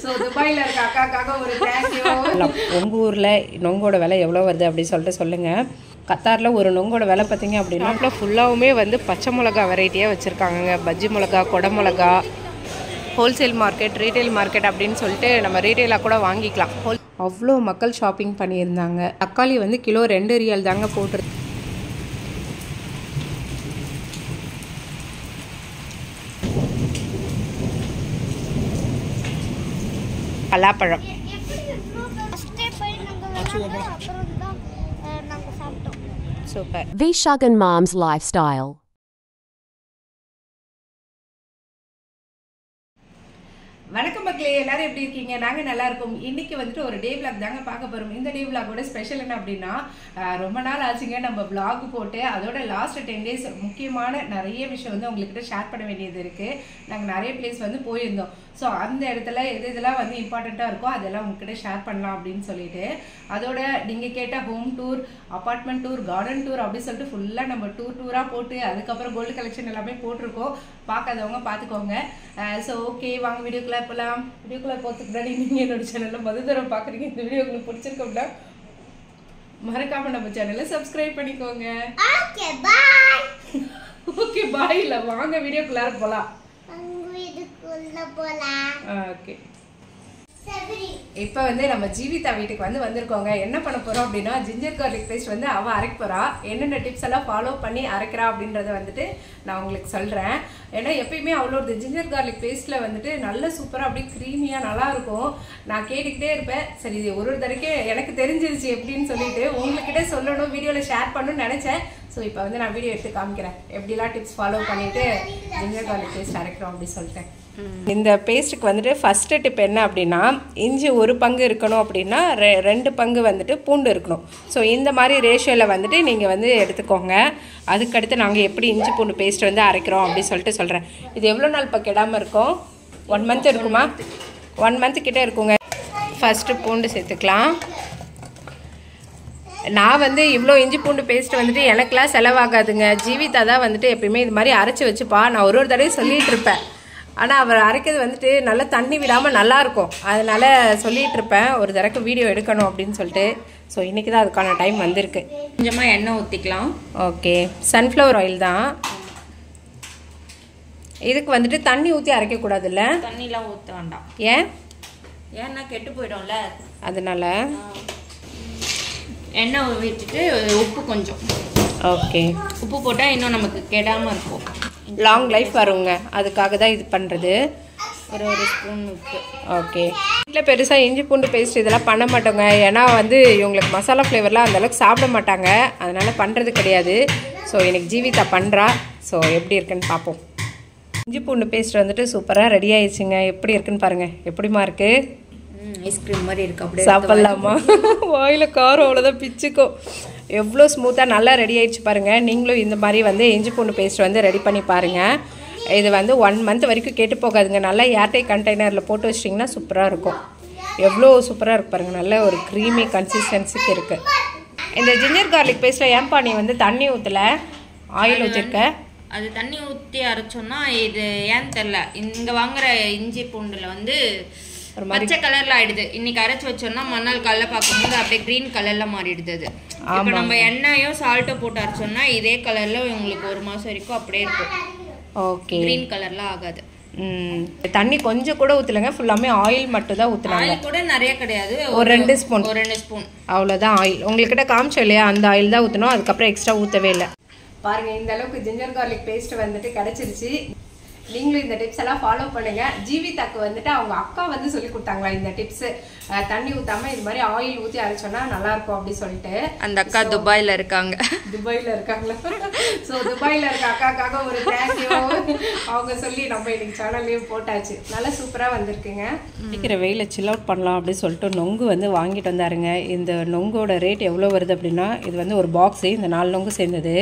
So துபாயில் இருக்க அக்காக்காக ஒரு தேங்க்யூ. உங்கள் ஊரில் நொங்கோட விலை எவ்வளோ வருது அப்படின்னு சொல்லிட்டு சொல்லுங்கள். கத்தாரில் ஒரு நொங்கோட விலை பார்த்தீங்க அப்படின்னா ஃபுல்லாகவுமே வந்து பச்சை மிளகா வெரைட்டியாக வச்சுருக்காங்க. பஜ்ஜி மிளகா, கொடை மிளகா, ஹோல்சேல் மார்க்கெட், ரீட்டைல் மார்க்கெட் அப்படின்னு சொல்லிட்டு நம்ம ரீட்டைலாக கூட வாங்கிக்கலாம். அவ்வளோ மக்கள் ஷாப்பிங் பண்ணியிருந்தாங்க. தக்காளி வந்து கிலோ 2 ரியால் தாங்க போட்டுரு. பலாப்பழம் சூப்பர். Vishagan Mom's Lifestyle. வணக்கம் மக்களே, எல்லாரும் எப்படி இருக்கீங்க? நாங்கள் நல்லா இருக்கோம். இன்னைக்கு வந்துட்டு ஒரு டே விளாக் தாங்க பார்க்க போகிறோம். இந்த டே விளாகோட ஸ்பெஷல் என்ன அப்படின்னா, ரொம்ப நாள் ஆச்சுங்க நம்ம விளாக் போட்டு. அதோட லாஸ்ட் 10 days முக்கியமான நிறைய விஷயம் வந்து உங்கள்கிட்ட ஷேர் பண்ண வேண்டியது இருக்குது. நாங்கள் நிறைய பிளேஸ் வந்து போயிருந்தோம். ஸோ அந்த இடத்துல இதெல்லாம் வந்து இம்பார்ட்டண்ட்டாக இருக்கோ அதெல்லாம் உங்ககிட்ட ஷேர் பண்ணலாம் அப்படின்னு சொல்லிட்டு, அதோட நீங்கள் கேட்ட home tour, apartment tour, garden tour அப்படின்னு சொல்லிட்டு ஃபுல்லாக நம்ம டூராக போட்டு அதுக்கப்புறம் கோல்டு கலெக்ஷன் எல்லாமே போட்டிருக்கோம். பார்க்காதவங்க பார்த்துக்கோங்க. ஸோ ஓகே, வாங்க வீடியோக்குள்ளே போகலாம். வீடியோக்குள்ளே போகிறதுக்கு முன்னாடி நீங்கள் என்னோட சேனலில் முதல் தடவை பார்க்குறீங்க, இந்த வீடியோ உங்களுக்கு பிடிச்சிருக்க அப்படின்னா மறக்காமல் நம்ம சேனலை சப்ஸ்கிரைப் பண்ணிக்கோங்க. Okay bye. இல்லை வாங்க வீடியோக்குள்ளார போகலாம். ஓகே, இப்போ வந்து நம்ம ஜீவிதா வீட்டுக்கு வந்து வந்திருக்கோங்க. என்ன பண்ண போகிறோம் அப்படின்னா, ஜிஞ்சர் கார்லிக் பேஸ்ட் வந்து அவள் அரைக்க போகிறா. என்னென்ன டிப்ஸ் எல்லாம் ஃபாலோ பண்ணி அரைக்கிறா அப்படின்றத வந்துட்டு நான் உங்களுக்கு சொல்கிறேன். ஏன்னா எப்பயுமே அவளோட ஜிஞ்சர் கார்லிக் பேஸ்ட்டில் வந்துட்டு நல்ல சூப்பராக அப்படியே க்ரீமியாக நல்லாயிருக்கும். நான் கேட்டுக்கிட்டே இருப்பேன். சரி, இது ஒரு தடவைக்கே எனக்கு தெரிஞ்சிருச்சு எப்படின்னு சொல்லிட்டு உங்கள்கிட்ட சொல்லணும், வீடியோவில் ஷேர் பண்ணணும்னு நினச்சேன். ஸோ இப்போ வந்து நான் வீடியோ எடுத்து காமிக்கிறேன் எப்படிலாம் டிப்ஸ் ஃபாலோ பண்ணிவிட்டு ஜிஞ்சர் கார்லிக் பேஸ்ட் அரைக்கிறோம் அப்படின்னு சொல்லிட்டேன். இந்த பேஸ்ட்டுக்கு வந்துட்டு ஃபஸ்ட்டு டிப் என்ன அப்படின்னா, இஞ்சி 1 பங்கு இருக்கணும் அப்படின்னா 2 பங்கு வந்துட்டு பூண்டு இருக்கணும். ஸோ இந்த மாதிரி ரேஷியோவில் வந்துட்டு நீங்கள் வந்து எடுத்துக்கோங்க. அதுக்கடுத்து நாங்கள் எப்படி இஞ்சி பூண்டு பேஸ்ட் வந்து அரைக்கிறோம் அப்படின்னு சொல்லிட்டு சொல்கிறேன். இது எவ்வளோ நாள் இப்போ கெடாமல் இருக்கும்? 1 month இருக்குமா? 1 month கிட்டே இருக்குங்க. ஃபஸ்ட்டு பூண்டு சேர்த்துக்கலாம். நான் வந்து இவ்வளோ இஞ்சி பூண்டு பேஸ்ட் வந்துட்டு எனக்குலாம் செலவாகாதுங்க. ஜீவிதா தான் வந்துட்டு எப்பயுமே இது மாதிரி அரைச்சி வச்சுப்பா. நான் ஒரு தடவை சொல்லிகிட்டு இருப்பேன். ஆனால் அவர் அரைக்கிறது வந்துட்டு நல்லா தண்ணி விடாமல் நல்லாயிருக்கும். அதனால் சொல்லிகிட்டு இருப்பேன் ஒரு தடவைக்கு வீடியோ எடுக்கணும் அப்படின்னு சொல்லிட்டு. ஸோ இன்றைக்கி தான் அதுக்கான டைம் வந்திருக்கு. கொஞ்சமாக எண்ணெய் ஊற்றிக்கலாம். ஓகே, சன்ஃப்ளவர் ஆயில் தான். இதுக்கு வந்துட்டு தண்ணி ஊற்றி அரைக்கக்கூடாதுல்ல? தண்ணிலாம் ஊற்ற வேண்டாம். ஏன்னா கெட்டு போயிடும்ல, அதனால் எண்ணெய் ஊற்றிட்டு உப்பு கொஞ்சம். ஓகே, உப்பு போட்டால் இன்னும் நமக்கு கெடாமல் இருக்கும், லாங் லைஃப் வருங்க. அதுக்காக தான் இது பண்ணுறது. ஒரு ஸ்பூன் உப்பு. ஓகே, வீட்டில் பெருசாக இஞ்சி பூண்டு பேஸ்ட் இதெல்லாம் பண்ண மாட்டோங்க. ஏன்னா வந்து இவங்களுக்கு மசாலா ஃப்ளேவர்லாம் அந்தளவுக்கு சாப்பிட மாட்டாங்க, அதனால் பண்ணுறது கிடையாது. ஸோ எனக்கு ஜீவிதா பண்ணுறா. ஸோ எப்படி இருக்குன்னு பார்ப்போம். இஞ்சி பூண்டு பேஸ்ட் வந்துட்டு சூப்பராக ரெடி ஆயிடுச்சுங்க. எப்படி இருக்குன்னு பாருங்கள். எப்படிமா இருக்குது? ஐஸ்கிரீம் மாதிரி இருக்குது. அப்படியே சாப்பிட்லாமா? வாயில் காரம் அவ்வளோதான் பிச்சுக்கும். எவ்வளோ ஸ்மூத்தாக நல்லா ரெடி ஆகிடுச்சு பாருங்கள். நீங்களும் இந்த மாதிரி வந்து இஞ்சி பூண்டு பேஸ்ட் வந்து ரெடி பண்ணி பாருங்கள். இது வந்து 1 month வரைக்கும் கேட்டு போகாதுங்க. நல்லா ஏர்டைட் கண்டெய்னரில் போட்டு வச்சிட்டிங்கன்னா சூப்பராக இருக்கும். எவ்வளோ சூப்பராக இருக்கு பாருங்கள். நல்ல ஒரு க்ரீமி கன்சிஸ்டன்சிக்கு இருக்குது. இந்த ஜிஞ்சர் கார்லிக் பேஸ்ட்டில் ஏன்பா நீ வந்து தண்ணி ஊற்றலை, ஆயில் ஊற்றிருக்க? அது தண்ணி ஊற்றி அரைச்சோன்னா இது ஏன்னு தெரில, இங்கே வாங்குற இஞ்சி பூண்டில் வந்து ஒரு பச்சை கலர்ல ஆயிடுது. இன்னைக்கு அரைச்சு வச்சோம்னா மறுநாள் காலைல பார்க்கும்போது அப்படியே கிரீன் கலர்ல மாறிடுது. அது இப்போ நம்ம எண்ணெயும் சால்ட்டை போட்டு அரைச்சோம்னா இதே கலர்ல உங்களுக்கு 1 மாசம் வரைக்கும் அப்படியே இருக்கும். ஓகே, கிரீன் கலர்ல ஆகாது. தண்ணி கொஞ்சம் கூட ஊற்றலைங்க, ஃபுல்லாமே ஆயில் மட்டும் தான் ஊற்றுனாங்க. ஆயில் கூட நிறைய கிடையாது, ஒரு 2 ஸ்பூன், ஒரு 2 ஸ்பூன் அவ்வளோதான் ஆயில். உங்கள்கிட்ட காமிச்சோம் இல்லையா, அந்த ஆயில் தான் ஊற்றணும். அதுக்கப்புறம் எக்ஸ்ட்ரா ஊற்றவே இல்லை. பாருங்கள், இந்த அளவுக்கு ஜிஞ்சர் கார்லிக் பேஸ்ட் வந்துட்டு கிடச்சிருச்சு. நீங்களும் இந்த டிப்ஸ் எல்லாம் ஃபாலோ பண்ணுங்க. ஜீவிதாக்கு வந்துட்டு அவங்க அக்கா வந்து சொல்லி கொடுத்தாங்களா இந்த டிப்ஸ். தண்ணி ஊத்தாம இது மாதிரி ஆயில் ஊற்றி அரைச்சோன்னா நல்லா இருக்கும் அப்படின்னு சொல்லிட்டு. அந்த அக்கா துபாயில இருக்காங்க. துபாயில இருக்காங்களா? ஸோ துபாயில இருக்க அக்காக்காக ஒரு தேங்க்யூ. அவங்க சொல்லி நம்ம இன்னைக்கு சேனல்லையும் போட்டாச்சு. நல்லா சூப்பராக வந்திருக்குங்க. இருக்கிற வெயில சில் அவுட் பண்ணலாம் அப்படின்னு சொல்லிட்டு நொங்கு வந்து வாங்கிட்டு வந்தாருங்க. இந்த நொங்கோட ரேட் எவ்வளோ வருது அப்படின்னா, இது வந்து ஒரு பாக்ஸு, இந்த 4 நொங்கு சேர்ந்தது.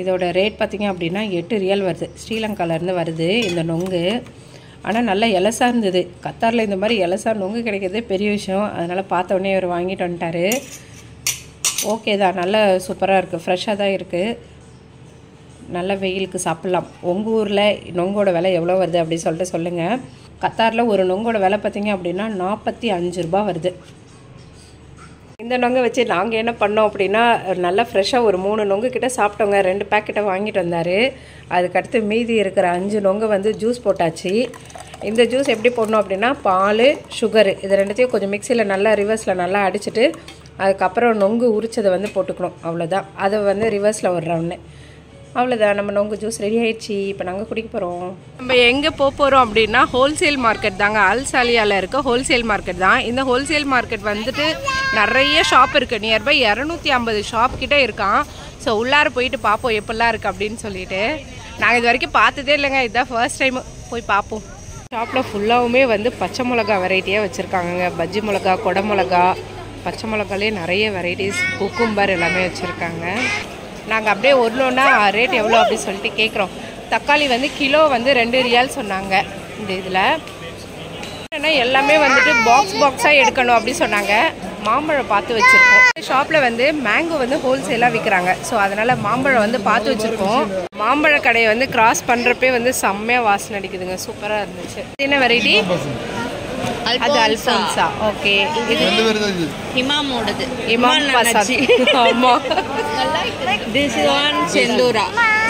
இதோட ரேட் பார்த்திங்க அப்படின்னா 8 ரியால் வருது. ஸ்ரீலங்காலேருந்து வருது இந்த நொங்கு. ஆனால் நல்லா எலசாக இருந்தது. கத்தாரில் இந்த மாதிரி எலசாக நொங்கு கிடைக்கிறதே பெரிய விஷயம். அதனால் பார்த்த உடனே அவர் வாங்கிட்டு வந்துட்டார். ஓகே தான், நல்லா சூப்பராக இருக்குது, ஃப்ரெஷ்ஷாக தான் இருக்குது. நல்ல வெயிலுக்கு சாப்பிட்லாம். உங்கள் ஊரில் நொங்கோட விலை எவ்வளோ வருது அப்படின்னு சொல்லிட்டு சொல்லுங்கள். கத்தாரில் ஒரு நொங்கோட விலை பார்த்திங்க அப்படின்னா 45 ரூபா வருது. இந்த நொங்கை வச்சு நாங்கள் என்ன பண்ணோம் அப்படின்னா நல்லா ஃப்ரெஷ்ஷாக ஒரு 3 நொங்கு கிட்ட சாப்பிட்டோங்க. 2 பேக்கெட்டை வாங்கிட்டு வந்தார். அதுக்கடுத்து மீதி இருக்கிற 5 நொங்கை வந்து ஜூஸ் போட்டாச்சு. இந்த ஜூஸ் எப்படி போடணும் அப்படின்னா பால், சுகரு இது ரெண்டுத்தையும் கொஞ்சம் மிக்சியில் நல்லா ரிவர்ஸில் நல்லா அடிச்சுட்டு அதுக்கப்புறம் நொங்கு உரிச்சதை வந்து போட்டுக்கணும். அவ்வளோதான். அதை வந்து ரிவர்ஸில் ஒரு ரவுண்டு. அவ்வளோதான், நம்ம நொங்கு ஜூஸ் ரெடி ஆகிடுச்சி. இப்போ நாங்கள் குடிக்க போகிறோம். நம்ம எங்கே போகிறோம் அப்படின்னா ஹோல்சேல் மார்க்கெட் தாங்க. அல்சாலியாவில் இருக்க ஹோல்சேல் மார்க்கெட் தான். இந்த ஹோல்சேல் மார்க்கெட் வந்துட்டு நிறைய ஷாப் இருக்குது. நியர்பை 250 ஷாப் கிட்டே இருக்கான். ஸோ உள்ளார போயிட்டு பார்ப்போம் எப்படிலாம் இருக்குது அப்படின்னு சொல்லிட்டு. நாங்கள் இது வரைக்கும் பார்த்ததே இல்லைங்க, இதுதான் ஃபர்ஸ்ட் டைம். போய் பார்ப்போம். ஷாப்பில் ஃபுல்லாகவுமே வந்து பச்சை மிளகா வெரைட்டியாக வச்சுருக்காங்கங்க. பஜ்ஜி மிளகா, கொடை மிளகா, பச்சை மிளகாலே நிறைய வெரைட்டிஸ், குக்கும்பர் எல்லாமே வச்சுருக்காங்க. நாங்கள் அப்படியே ஒன்றா ரேட் எவ்வளோ அப்படின்னு சொல்லிட்டு கேட்குறோம். தக்காளி வந்து கிலோ வந்து 2 ரியால் சொன்னாங்க. இந்த இதில் ஏன்னா எல்லாமே வந்துட்டு பாக்ஸாக எடுக்கணும் அப்படின்னு சொன்னாங்க. மாம்பழம் பார்த்து வச்சுருக்கோம். ஷாப்பில் வந்து மேங்கோ வந்து ஹோல்சேலாக விற்கிறாங்க. ஸோ அதனால் மாம்பழம் வந்து பார்த்து வச்சுருக்கோம். மாம்பழ கடையை வந்து கிராஸ் பண்ணுறப்பே வந்து செம்மையாக வாசனை அடிக்குதுங்க. சூப்பராக இருந்துச்சு. என்ன வெரைட்டி? அது அல்ஃபோன்ஸா. ஓகே, இது இமாமோடது. இமாம் பசாதி. ஆமா, திஸ் ஒன்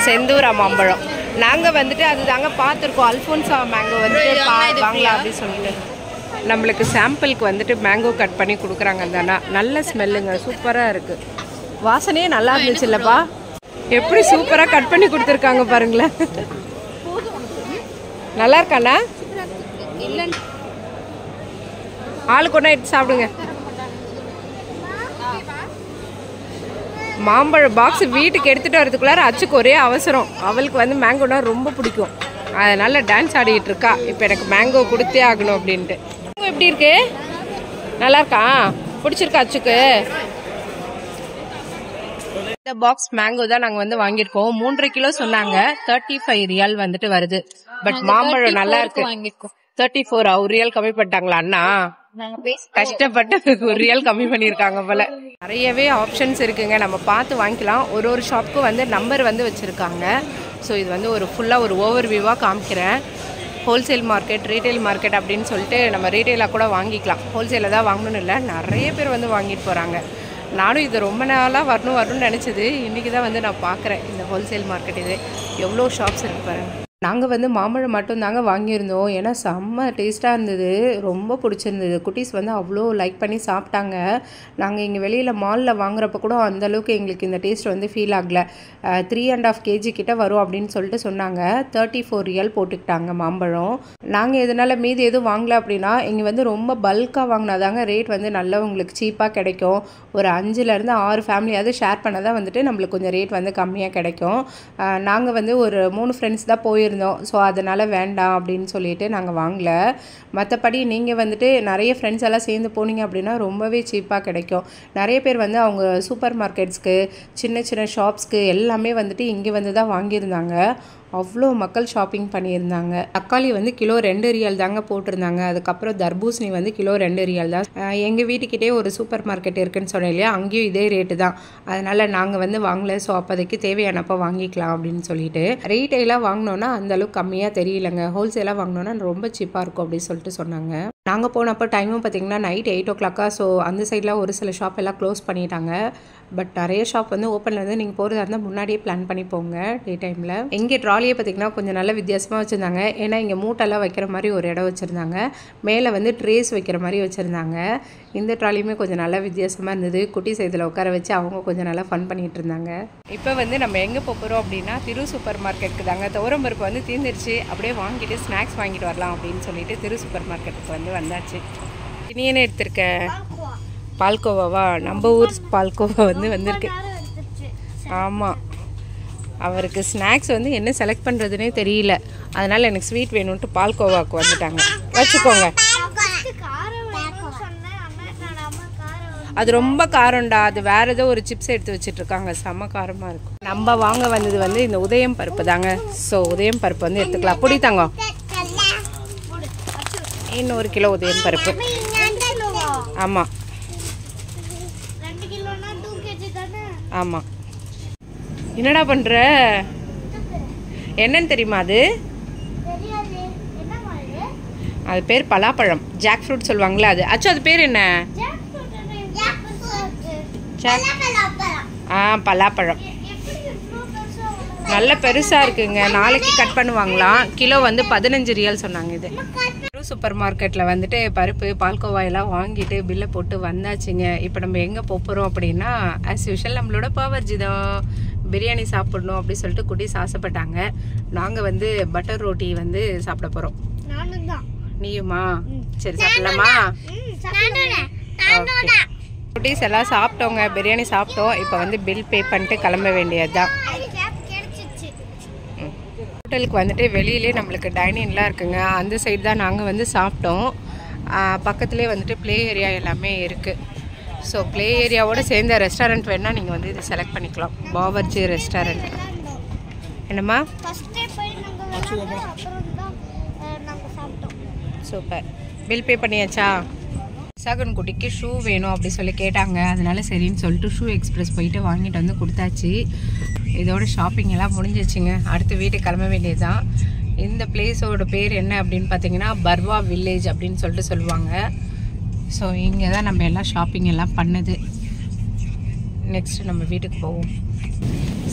செந்தூரா மாம்பழம். நாங்கள் வந்துட்டு அது தாங்க பார்த்துருக்கோம். அல்ஃபோன்ஸா மேங்கோ வந்துட்டு வாங்கலாம் அப்படின்னு சொல்லிட்டு நம்மளுக்கு சாம்பிளுக்கு வந்துட்டு மேங்கோ கட் பண்ணி கொடுக்குறாங்க தானே. நல்ல ஸ்மெல்லுங்க, சூப்பராக இருக்குது. வாசனையே நல்லா இருந்துச்சு இல்லைப்பா? எப்படி சூப்பராக கட் பண்ணி கொடுத்துருக்காங்க பாருங்களேன். நல்லா இருக்காண்ணா? ஆளுக்கு ஒன்றா எடுத்து சாப்பிடுங்க. மாம்பழ பாக்ஸ் வீட்டுக்கு எடுத்துகிட்டு வரதுக்குள்ளார அச்சுக்கு ஒரே அவசரம். அவளுக்கு வந்து மேங்கோனா ரொம்ப பிடிக்கும். அதனால டான்ஸ் ஆடிக்கிட்டு இருக்கா. இப்போ எனக்கு மேங்கோ கொடுத்தே ஆகணும் அப்படின்ட்டு. எப்படி இருக்கு? நல்லா இருக்கா? பிடிச்சிருக்கா அச்சுக்கு? இந்த பாக்ஸ் மேங்கோ தான் நாங்கள் வந்து வாங்கியிருக்கோம். 3.5 கிலோ சொன்னாங்க. 35 ரியால் வந்துட்டு வருது. பட் மாம்பழம் நல்லா இருக்கு. 34 ஒரு ரியால் கம்மி பண்ணிட்டாங்களா அண்ணா? கஷ்டப்பட்டு 1 ரியால் கம்மி பண்ணியிருக்காங்க போல. நிறையவே ஆப்ஷன்ஸ் இருக்குங்க, நம்ம பார்த்து வாங்கிக்கலாம். ஒரு ஷாப்புக்கு வந்து நம்பர் வந்து வச்சுருக்காங்க. ஸோ இது வந்து ஒரு ஃபுல்லாக ஒரு ஓவர் வியூவாக காமிக்கிறேன். ஹோல்சேல் மார்க்கெட், ரீட்டைல் மார்க்கெட் அப்படின்னு சொல்லிட்டு நம்ம ரீட்டைலாக கூட வாங்கிக்கலாம். ஹோல்சேலில் தான் வாங்கணும்னு இல்லை, நிறைய பேர் வந்து வாங்கிட்டு போகிறாங்க. நானும் இது ரொம்ப நாளாக வரணும்னு நினச்சது. இன்றைக்கி தான் வந்து நான் பார்க்குறேன் இந்த ஹோல்சேல் மார்க்கெட். இது எவ்வளோ ஷாப்ஸ் இருக்கு பாருங்க. நாங்கள் வந்து மாம்பழம் மட்டும் தாங்க வாங்கியிருந்தோம். ஏன்னா செம்ம டேஸ்ட்டாக இருந்தது, ரொம்ப பிடிச்சிருந்தது. குட்டீஸ் வந்து அவ்வளோ லைக் பண்ணி சாப்பிட்டாங்க. நாங்கள் இங்கே வெளியில் மாலில் வாங்குறப்ப கூட அந்தளவுக்கு எங்களுக்கு இந்த டேஸ்ட் வந்து ஃபீல் ஆகலை. 3.5 kg கிட்ட வரும் அப்படின்னு சொல்லிட்டு சொன்னாங்க. 34 ரியால் போட்டுக்கிட்டாங்க மாம்பழம். நாங்கள் இதனால் மீதி எதுவும் வாங்கலை அப்படின்னா இங்கே வந்து ரொம்ப பல்காக வாங்கினாதாங்க ரேட் வந்து நல்லா உங்களுக்கு சீப்பாக கிடைக்கும். ஒரு 5லேருந்து 6 ஃபேமிலியாவது ஷேர் பண்ண தான் வந்துட்டு நம்மளுக்கு கொஞ்சம் ரேட் வந்து கம்மியாக கிடைக்கும். நாங்கள் வந்து ஒரு 3 ஃப்ரெண்ட்ஸ் தான் போயிருந்தோம். ஸோ அதனால் வேண்டாம் அப்படின்னு சொல்லிட்டு நாங்கள் வாங்கலை. மற்றபடி நீங்கள் வந்துட்டு நிறைய ஃப்ரெண்ட்ஸ் எல்லாம் சேர்ந்து போனீங்க அப்படின்னா ரொம்பவே சீப்பாக கிடைக்கும். நிறைய பேர் வந்து அவங்க சூப்பர் மார்க்கெட்ஸ்க்கு, சின்ன சின்ன ஷாப்ஸ்க்கு எல்லாமே வந்துட்டு இங்கே வந்து தான் வாங்கியிருந்தாங்க. அவ்வளோ மக்கள் ஷாப்பிங் பண்ணியிருந்தாங்க. தக்காளி வந்து கிலோ 2 ரியால் தாங்க போட்டிருந்தாங்க. அதுக்கப்புறம் தர்பூசணி வந்து கிலோ 2 ரியால் தான். எங்கள் வீட்டுக்கிட்டே ஒரு சூப்பர் மார்க்கெட் இருக்குன்னு சொன்னேன் இல்லையா, அங்கேயும் இதே ரேட்டு தான். அதனால் நாங்கள் வந்து வாங்கலை. ஸோ அப்போதைக்கு தேவையானப்போ வாங்கிக்கலாம் அப்படின்னு சொல்லிட்டு. ரீட்டெயிலாக வாங்கினோன்னா அந்தளவுக்கு கம்மியாக தெரியலைங்க. ஹோல்சேலாக வாங்கினோன்னா ரொம்ப சீப்பாக இருக்கும் அப்படின்னு சொல்லிட்டு சொன்னாங்க. நாங்கள் போனப்போ டைமும் பார்த்திங்கன்னா நைட் 8 o'clock. ஸோ அந்த சைடில் ஒரு சில ஷாப் எல்லாம் க்ளோஸ் பண்ணிட்டாங்க. பட் நிறைய ஷாப் வந்து ஓப்பனில் இருந்து நீங்கள் போகிறதா இருந்தால் முன்னாடியே பிளான் பண்ணி போங்க டே டைமில். இங்கே ட்ராலியை பார்த்திங்கன்னா கொஞ்சம் நல்ல வித்தியாசமாக வச்சுருந்தாங்க. ஏன்னா இங்கே மூட்டெல்லாம் வைக்கிற மாதிரி ஒரு இடம் வச்சுருந்தாங்க. மேலே வந்து ட்ரேஸ் வைக்கிற மாதிரி வச்சுருந்தாங்க. இந்த ட்ராலியுமே கொஞ்சம் நல்லா வித்தியாசமாக இருந்தது. குட்டி சைதில் உட்கார வச்சு அவங்க கொஞ்சம் நல்லா ஃபன் பண்ணிகிட்டு இருந்தாங்க. இப்போ வந்து நம்ம எங்கே போகிறோம் அப்படின்னா திரு சூப்பர் மார்க்கெட்டுக்கு தாங்க. துவரம்பருப்பு வந்து தீர்ந்துருச்சு. அப்படியே வாங்கிட்டு ஸ்நாக்ஸ் வாங்கிட்டு வரலாம் அப்படின்னு சொல்லிட்டு திரு சூப்பர் மார்க்கெட்டுக்கு வந்து வந்தாச்சு. நீ என்ன எடுத்திருக்க? பால்கோவாவா? நம்ம ஊர் பால்கோவா வந்து வந்திருக்கு. ஆமாம், அவருக்கு ஸ்நாக்ஸ் வந்து என்ன செலக்ட் பண்ணுறதுனே தெரியல. அதனால் எனக்கு ஸ்வீட் வேணும்ன்ட்டு பால்கோவாவுக்கு வந்துட்டாங்க. வச்சுக்கோங்க. அது ரொம்ப காரம்டா. அது வேறு ஏதோ ஒரு சிப்ஸ் எடுத்து வச்சிட்ருக்காங்க, செம்ம காரமாக இருக்கும். நம்ம வாங்க வந்தது வந்து இந்த உதயம் பருப்பு தாங்க. ஸோ உதயம் பருப்பு வந்து எடுத்துக்கலாம். பிடித்தாங்க. இன்னும் 1 கிலோ உதயம் பருப்பு. ஆமாம் ஆமாம். என்னடா பண்ணுற? என்னன்னு தெரியுமா? அது அது பேர் பலாப்பழம், ஜாக் ஃப்ரூட் சொல்லுவாங்களே அது. அச்சோ அது பேர் என்ன? பலாப்பழம். நல்ல பெருசாக இருக்குங்க. நாளைக்கு கட் பண்ணுவாங்களாம். கிலோ வந்து 15 ரியால் சொன்னாங்க. இது சூப்பர் மார்க்கெட்டில் வந்துட்டு பருப்பு பால்கோவா எல்லாம் வாங்கிட்டு பில்லை போட்டு வந்தாச்சுங்க. இப்போ நம்ம எங்கே போகிறோம் அப்படின்னா ஆஸ் யூஷுவல் நம்மளோட பாவர்ஜி தான் பிரியாணி சாப்பிடணும் அப்படி சொல்லிட்டு குட்டீஸ் ஆசைப்பட்டாங்க. நாங்கள் வந்து பட்டர் ரோட்டி வந்து சாப்பிட போகிறோம். நீயுமா? சரி சாப்பிடலாமா? குட்டீஸ் எல்லாம் சாப்பிட்டோங்க, பிரியாணி சாப்பிட்டோம். இப்போ வந்து பில் பே பண்ணிட்டு கிளம்ப வேண்டியது தான். ஹோட்டலுக்கு வந்துட்டு வெளியிலே நம்மளுக்கு டைனிங்லாம் இருக்குங்க. அந்த சைடு தான் நாங்கள் வந்து சாப்பிட்டோம். பக்கத்துலேயே வந்துட்டு ப்ளே ஏரியா எல்லாமே இருக்குது. ஸோ ப்ளே ஏரியாவோடு சேர்ந்த ரெஸ்டாரண்ட் வேணால் நீங்கள் வந்து இது செலக்ட் பண்ணிக்கலாம். பாவர்ஜி ரெஸ்டாரண்ட். என்னம்மா? சூப்பர். பில் பே பண்ணியாச்சா? சகன் குட்டிக்கு ஷூ வேணும் அப்படி சொல்லி கேட்டாங்க. அதனால சரின்னு சொல்லிட்டு ஷூ எக்ஸ்பிரஸ் போயிட்டு வாங்கிட்டு வந்து கொடுத்தாச்சு. இதோட ஷாப்பிங் எல்லாம் முடிஞ்சிச்சுங்க. அடுத்து வீட்டுக்கு கிளம்ப வேண்டியது தான். இந்த பிளேஸோட பேர் என்ன அப்படின்னு பார்த்தீங்கன்னா பர்வா வில்லேஜ் அப்படின்னு சொல்லிட்டு சொல்லுவாங்க. ஸோ இங்கே தான் நம்ம எல்லாம் ஷாப்பிங் எல்லாம் பண்ணது. நெக்ஸ்ட்டு நம்ம வீட்டுக்கு போவோம்.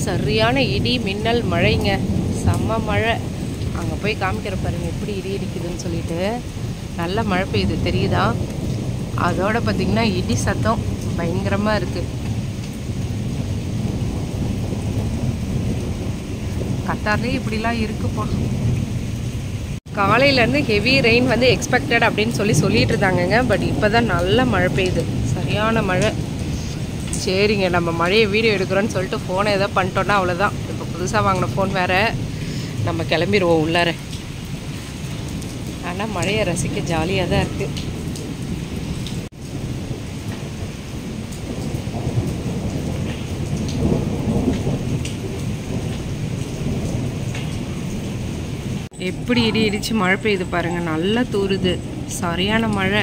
சரியான இடி மின்னல் மழைங்க, செம்ம மழை. அங்கே போய் காமிக்கிற பாருங்க எப்படி இடி இடிக்குதுன்னு சொல்லிட்டு. நல்ல மழை பெய்யுது தெரியுதா? அதோட பார்த்திங்கன்னா இடி சத்தம் பயங்கரமாக இருக்குது. கத்தார்லேயே இப்படிலாம் இருக்குப்பா. காலையிலேருந்து ஹெவி ரெயின் வந்து எக்ஸ்பெக்டட் அப்படின்னு சொல்லிட்டு இருந்தாங்கங்க. பட் இப்போ தான் நல்ல மழை பெய்யுது, சரியான மழை. சரிங்க, நம்ம மழையை வீடியோ எடுக்கிறோன்னு சொல்லிட்டு ஃபோனை எதாவது பண்ணிட்டோன்னா அவ்வளோதான். இப்போ புதுசாக வாங்கின ஃபோன் வேறு. நம்ம கிளம்பிடுவோம் உள்ளார. ஆனால் மழையை ரசிக்க ஜாலியாக தான் இருக்குது. எப்படி இடி இடித்து மழை பெய்யுது பாருங்கள். நல்லா தூருது, சரியான மழை.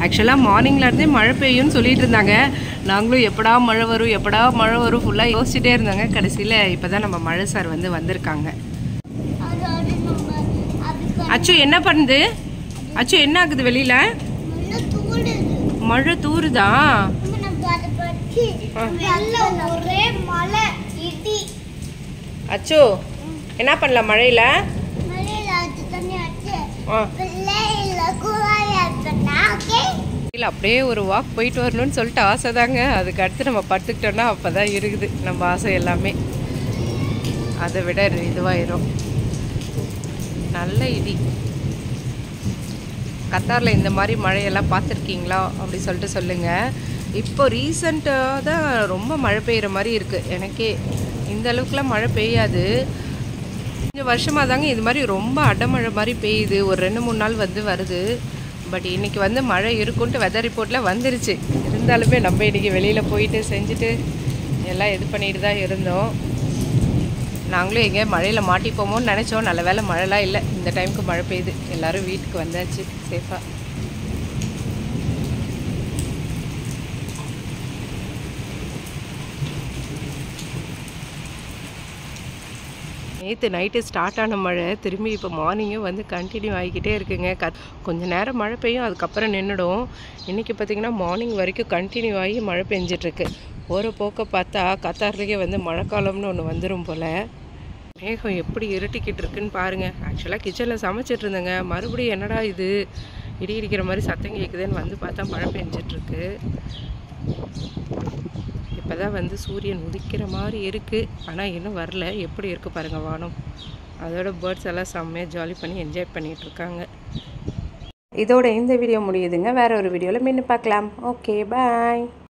ஆக்சுவலாக மார்னிங்லேருந்தே மழை பெய்யும்னு சொல்லிட்டு இருந்தாங்க. நாங்களும் எப்படா மழை வரும் ஃபுல்லாக யோசிச்சுட்டே இருந்தாங்க. கடைசியில் இப்போ தான் நம்ம மழை சார் வந்து வந்திருக்காங்க. அச்சு என்ன பண்ணுது? அச்சு என்ன ஆகுது வெளியில்? மழை தூருதா? அச்சு என்ன பண்ணலாம் மழையில்? அப்படியே ஒரு வாக் போயிட்டு வரணும்னு சொல்லிட்டு ஆசை தாங்க. அதுக்கு அடுத்து நம்ம படுத்துக்கிட்டோன்னா அப்போ தான் இருக்குது நம்ம ஆசை எல்லாமே. அதை விட இதுவாயிரும். நல்ல இடி. கத்தாரில் இந்த மாதிரி மழையெல்லாம் பார்த்துருக்கீங்களா அப்படி சொல்லிட்டு சொல்லுங்கள். இப்போ ரீசண்டாக தான் ரொம்ப மழை பெய்கிற மாதிரி இருக்குது. எனக்கே இந்த அளவுக்குலாம் மழை பெய்யாது. கொஞ்சம் வருஷமாக தாங்க இது மாதிரி ரொம்ப அடமழை மாதிரி பெய்யுது. ஒரு 2-3 நாள் வந்து வருது. பட் இன்றைக்கி வந்து மழை இருக்குன்ட்டு வெதர் ரிப்போர்ட்டில் வந்துருச்சு. இருந்தாலுமே நம்ம இன்றைக்கி வெளியில் போயிட்டு செஞ்சுட்டு எல்லாம் இது பண்ணிட்டு தான் இருந்தோம். நாங்களும் எங்கேயா மழையில் மாட்டிப்போமோன்னு நினச்சோம். நல்ல வேலை மழைலாம் இல்லை. இந்த டைமுக்கு மழை பெய்யுது. எல்லோரும் வீட்டுக்கு வந்தாச்சு சேஃபாக. நேற்று நைட்டு ஸ்டார்ட் ஆன மழை திரும்பி இப்போ மார்னிங்கும் வந்து கண்டினியூ ஆகிக்கிட்டே இருக்குங்க. கொஞ்சம் நேரம் மழை பெய்யும், அதுக்கப்புறம் நின்றுடும். இன்றைக்கி பார்த்திங்கன்னா மார்னிங் வரைக்கும் கண்டினியூ ஆகி மழை பெஞ்சிட்ருக்கு. ஒரு போக்க பார்த்தா கத்தார்லேயே வந்து மழைக்காலம்னு ஒன்று வந்துடும் போல். மேகம் எப்படி இருட்டிக்கிட்டு இருக்குன்னு பாருங்கள். ஆக்சுவலாக கிச்சனில் சமைச்சிட்டு இருந்தேங்க. மறுபடியும் என்னடா இது இடி இடிக்கிற மாதிரி சத்தம் கேட்குதுன்னு வந்து பார்த்தா மழை பெஞ்சிட்ருக்கு. இப்போ தான் வந்து சூரியன் உதிக்கிற மாதிரி இருக்குது. ஆனால் இன்னும் வரல. எப்படி இருக்குது பாருங்கள் வானம். அதோட பேர்ட்ஸ் எல்லாம் செம்மையாக ஜாலி பண்ணி என்ஜாய் பண்ணிகிட்ருக்காங்க. இதோட இந்த வீடியோ முடியுதுங்க. வேறு ஒரு வீடியோவில் மீண்டும் பார்க்கலாம். Okay bye.